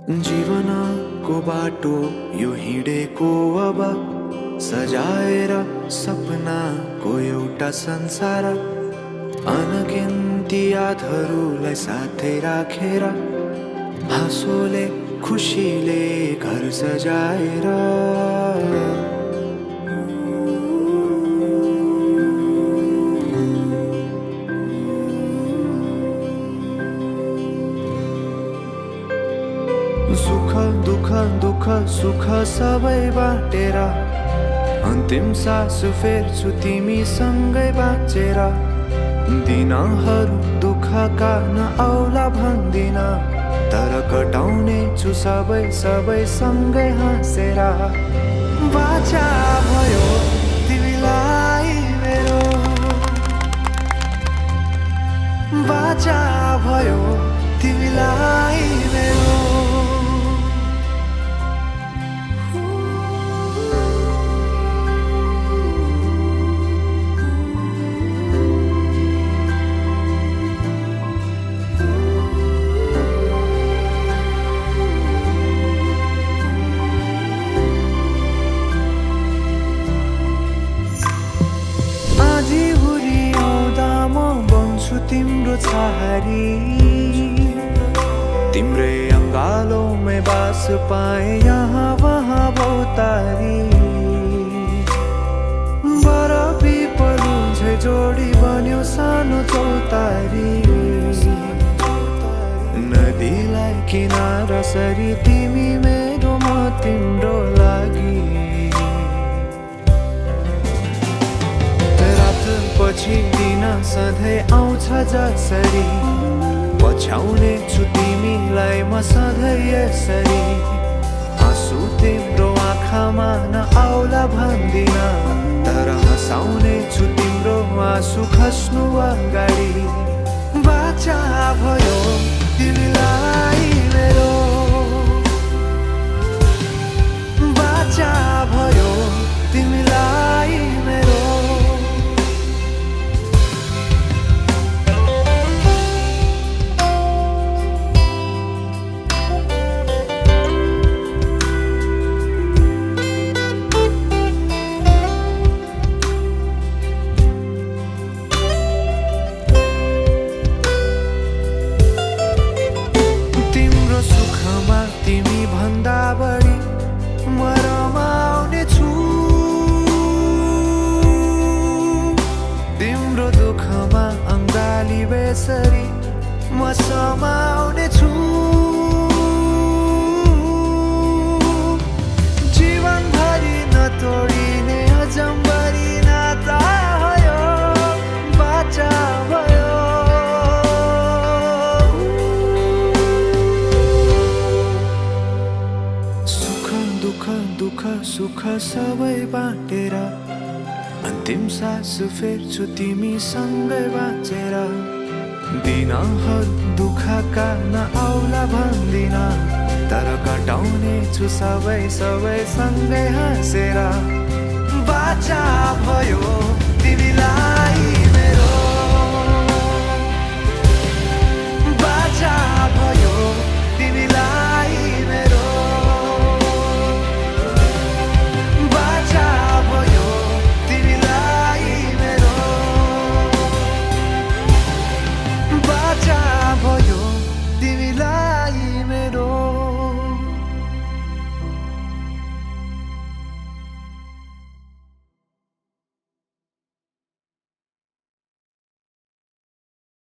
जीवनको बाटो यो हिँडेको अब सजाएर सपनाको एउटा संसार अनगिन्ती यादहरूलाई साथै राखेर हाँसोले खुसीले घर सजाएर सुख दुःख दुःख सुख सबै बाटेर अन्तिम सास फेर्छु तिमीसँगै बाँचेर दिनहरू दुःखका नआउला भन्दिन तर कटाउने छु सबै सबै सँगै हाँसेर बाचा भयो तिमीलाई मेरो बाचा भयो तिमीलाई मेरो तिम्रो छहारी तिम्रै अङ्गालोमै बास पाए यहाँ वहाँ बहुतारी बरफी पलु झै जोडी बन्यो सानो चौतारी नदीलाई किनारा सरी तिमी मेरो म तिम्रो लागि पछि दिन सधैँ आउँछ जसरी पछ्याउने छु तिमीलाई म सधैँ यसरी आँसु तिम्रो आँखामा नआउला भन्दिन तर हँसाउने छु तिम्रो आँसु खस्नु अगाडि बाचा भयो तिमीलाई मेरो बाचा भयो तिमीलाई मेरो तिमी भन्दा बढी म रमाउने छु तिम्रो दुःखमा अङ्गाली बेसरी म समाउने छु जीवनभरि नतोडिने अजम्बरी नाता भयो बाचा भयो दुःख सुख सबै बाटेर अन्तिम सास फेर्छु तिमीसँगै बाँचेर दिनहरू दुःखका नआउला भन्दिन तर कटाउने छु सबै सबै सँगै हाँसेर बाचा भयो तिमीलाई